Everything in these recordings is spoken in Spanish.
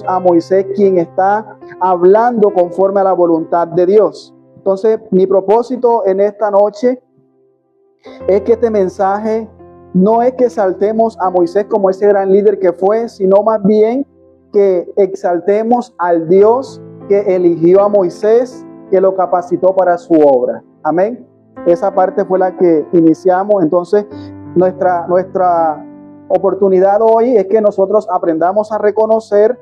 a Moisés, quien está hablando conforme a la voluntad de Dios. Entonces, mi propósito en esta noche es que este mensaje no es que exaltemos a Moisés como ese gran líder que fue, sino más bien que exaltemos al Dios que eligió a Moisés, que lo capacitó para su obra. Amén. Esa parte fue la que iniciamos. Entonces, nuestra oportunidad hoy es que nosotros aprendamos a reconocer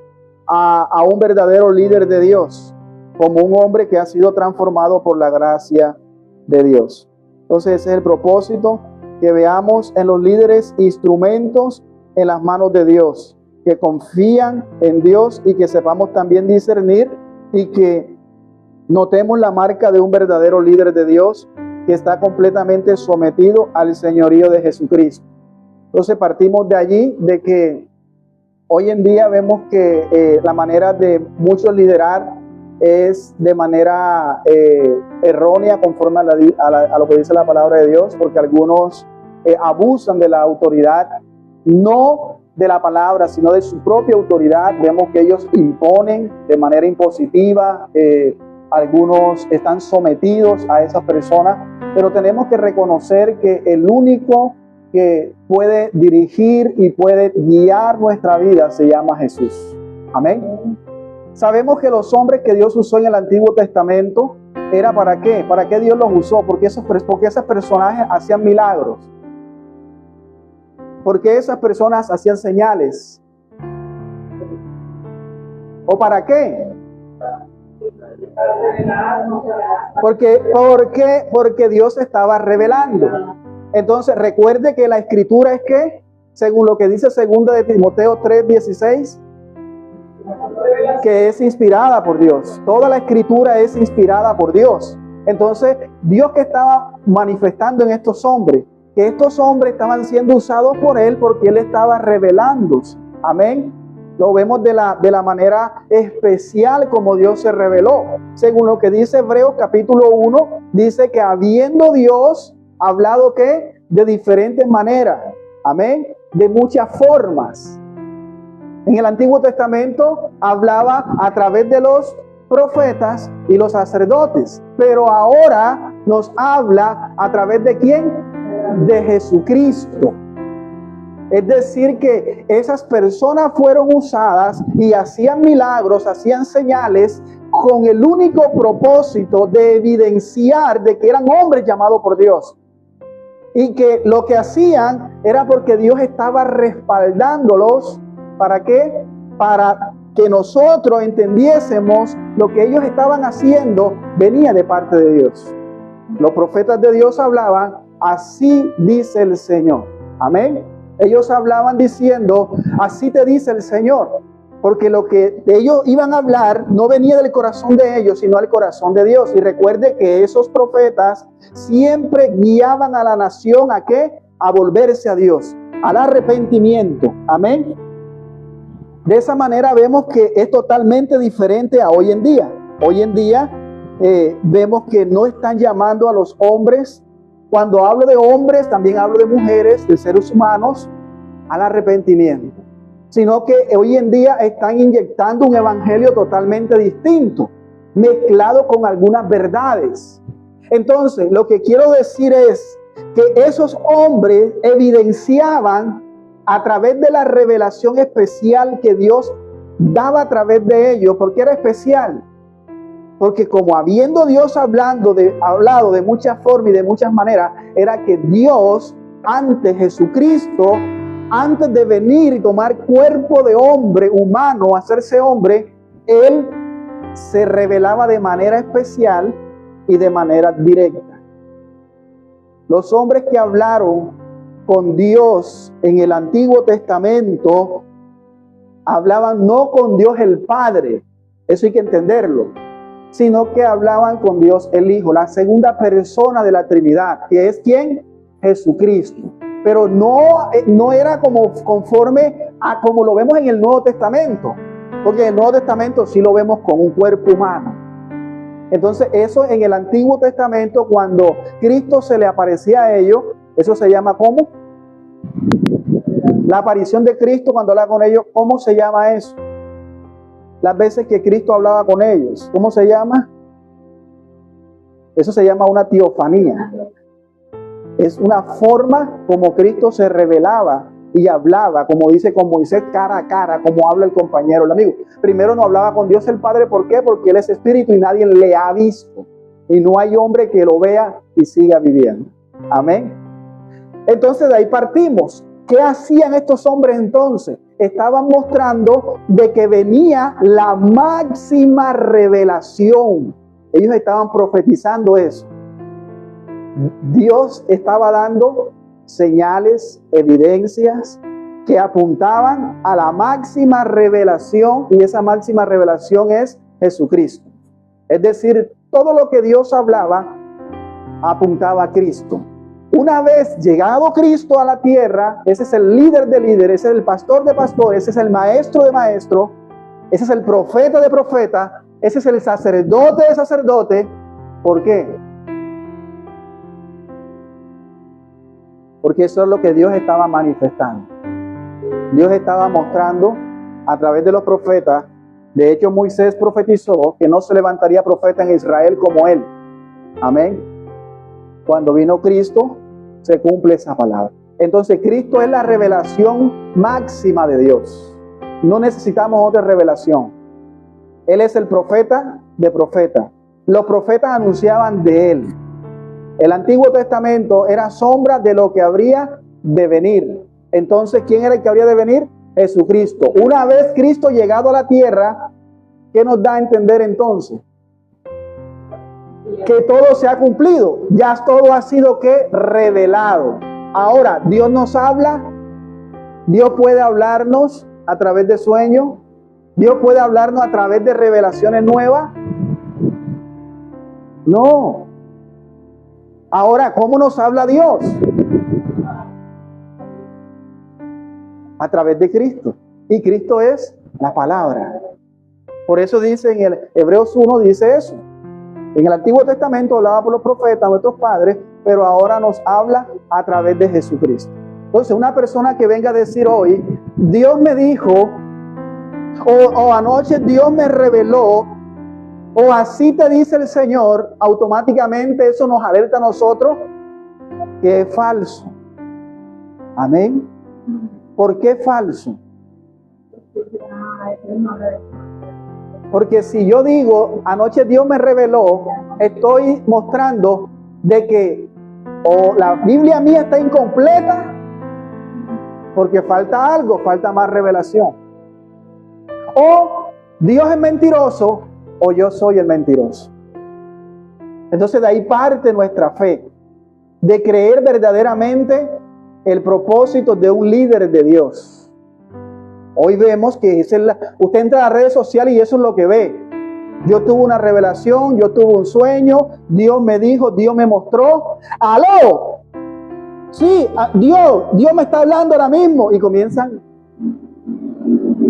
a un verdadero líder de Dios como un hombre que ha sido transformado por la gracia de Dios. Entonces ese es el propósito, que veamos en los líderes instrumentos en las manos de Dios, que confían en Dios y que sepamos también discernir y que notemos la marca de un verdadero líder de Dios que está completamente sometido al señorío de Jesucristo. Entonces partimos de allí, de que hoy en día vemos que la manera de muchos liderar es de manera errónea conforme a lo que dice la palabra de Dios, porque algunos abusan de la autoridad, no de la palabra, sino de su propia autoridad. Vemos que ellos imponen de manera impositiva, algunos están sometidos a esas personas, pero tenemos que reconocer que el único que puede dirigir y puede guiar nuestra vida se llama Jesús. Amén. Sabemos que los hombres que Dios usó en el Antiguo Testamento, ¿era para qué? ¿Para qué Dios los usó? Porque esos personajes hacían milagros. Porque esas personas hacían señales. ¿O para qué? Porque Dios estaba revelando. Entonces recuerde que la escritura es que, según lo que dice 2 de Timoteo 3:16, que es inspirada por Dios. Toda la escritura es inspirada por Dios. Entonces, Dios que estaba manifestando en estos hombres, que estos hombres estaban siendo usados por Él porque Él estaba revelándose. Amén. Lo vemos de la manera especial como Dios se reveló. Según lo que dice Hebreos capítulo 1, dice que habiendo Dios hablado ¿qué? De diferentes maneras. Amén. De muchas formas. En el Antiguo Testamento hablaba a través de los profetas y los sacerdotes, pero ahora nos habla a través de ¿quién? De Jesucristo. Es decir, que esas personas fueron usadas y hacían milagros, hacían señales con el único propósito de evidenciar de que eran hombres llamados por Dios. Y que lo que hacían era porque Dios estaba respaldándolos. ¿Para qué? Para que nosotros entendiésemos lo que ellos estaban haciendo venía de parte de Dios. Los profetas de Dios hablaban, así dice el Señor. Amén. Ellos hablaban diciendo, así te dice el Señor. Porque lo que ellos iban a hablar no venía del corazón de ellos, sino del corazón de Dios. Y recuerde que esos profetas siempre guiaban a la nación ¿a qué? A volverse a Dios, al arrepentimiento. Amén. De esa manera vemos que es totalmente diferente a hoy en día. Hoy en día vemos que no están llamando a los hombres. Cuando hablo de hombres, también hablo de mujeres, de seres humanos, al arrepentimiento. Sino que hoy en día están inyectando un evangelio totalmente distinto, mezclado con algunas verdades. Entonces, lo que quiero decir es que esos hombres evidenciaban a través de la revelación especial que Dios daba a través de ellos. ¿Por qué era especial? Porque como habiendo Dios hablado de muchas formas y de muchas maneras, era que Dios, antes Jesucristo, antes de venir y tomar cuerpo de hombre humano, hacerse hombre, Él se revelaba de manera especial y de manera directa. Los hombres que hablaron con Dios en el Antiguo Testamento hablaban no con Dios el Padre, eso hay que entenderlo, sino que hablaban con Dios el Hijo, la segunda persona de la Trinidad, que es ¿quién? Jesucristo. Pero no era como conforme a como lo vemos en el Nuevo Testamento, porque en el Nuevo Testamento sí lo vemos con un cuerpo humano. Entonces eso en el Antiguo Testamento, cuando Cristo se le aparecía a ellos, eso se llama ¿cómo? La aparición de Cristo cuando habla con ellos, ¿cómo se llama eso? las veces que Cristo hablaba con ellos. ¿Cómo se llama? Eso se llama una teofanía. Es una forma como Cristo se revelaba y hablaba, como dice con Moisés, cara a cara, como habla el compañero, el amigo. Primero no hablaba con Dios el Padre, ¿por qué? Porque Él es espíritu y nadie le ha visto. Y no hay hombre que lo vea y siga viviendo. Amén. Entonces de ahí partimos. ¿Qué hacían estos hombres entonces? Estaban mostrando de que venía la máxima revelación. Ellos estaban profetizando eso. Dios estaba dando señales, evidencias que apuntaban a la máxima revelación, y esa máxima revelación es Jesucristo. Es decir, todo lo que Dios hablaba apuntaba a Cristo. Una vez llegado Cristo a la tierra, ese es el líder de líderes, ese es el pastor de pastores, ese es el maestro de maestros, ese es el profeta de profetas, ese es el sacerdote de sacerdotes. ¿Por qué? Porque eso es lo que Dios estaba manifestando. Dios estaba mostrando a través de los profetas. De hecho, Moisés profetizó que no se levantaría profeta en Israel como él. Amén. Cuando vino Cristo, se cumple esa palabra. Entonces, Cristo es la revelación máxima de Dios. No necesitamos otra revelación. Él es el profeta de profetas. Los profetas anunciaban de Él. El Antiguo Testamento era sombra de lo que habría de venir. Entonces, ¿quién era el que habría de venir? Jesucristo. Una vez Cristo llegado a la tierra, ¿qué nos da a entender entonces? Que todo se ha cumplido. Ya todo ha sido ¿qué? Revelado. Ahora, Dios nos habla. Dios puede hablarnos a través de sueños. Dios puede hablarnos a través de revelaciones nuevas. No. Ahora, ¿cómo nos habla Dios? A través de Cristo. Y Cristo es la palabra. Por eso dice en el Hebreos 1, dice eso. En el Antiguo Testamento hablaba por los profetas, nuestros padres, pero ahora nos habla a través de Jesucristo. Entonces, una persona que venga a decir hoy, Dios me dijo, o anoche Dios me reveló, o así te dice el Señor, automáticamente eso nos alerta a nosotros que es falso. Amén. ¿Por qué falso? Porque si yo digo, anoche Dios me reveló, estoy mostrando de que o la Biblia mía está incompleta, porque falta algo, falta más revelación. O Dios es mentiroso, o yo soy el mentiroso. Entonces de ahí parte nuestra fe, de creer verdaderamente el propósito de un líder de Dios. Hoy vemos que usted entra a las redes sociales y eso es lo que ve. Yo tuve una revelación, yo tuve un sueño, Dios me dijo, Dios me mostró. ¡Aló! Sí, Dios me está hablando ahora mismo. Y comienzan,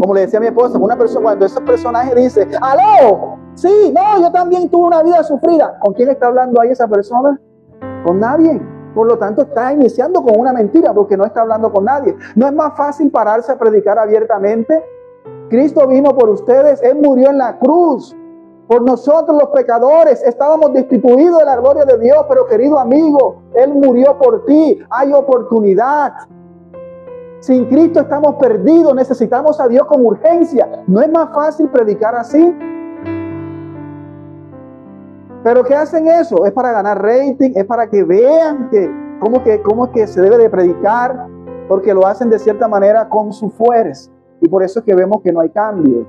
como le decía a mi esposa, una persona, cuando ese personaje dice, ¡aló! Sí, no, yo también tuve una vida sufrida. ¿Con quién está hablando ahí esa persona? Con nadie. Por lo tanto, está iniciando con una mentira porque no está hablando con nadie. ¿No es más fácil pararse a predicar abiertamente? Cristo vino por ustedes, Él murió en la cruz. Por nosotros los pecadores estábamos destituidos de la gloria de Dios, pero querido amigo, Él murió por ti. Hay oportunidad. Sin Cristo estamos perdidos, necesitamos a Dios con urgencia. ¿No es más fácil predicar así? Pero ¿qué hacen eso? Es para ganar rating, es para que vean cómo es que se debe de predicar, porque lo hacen de cierta manera con su fuerza. Y por eso es que vemos que no hay cambio.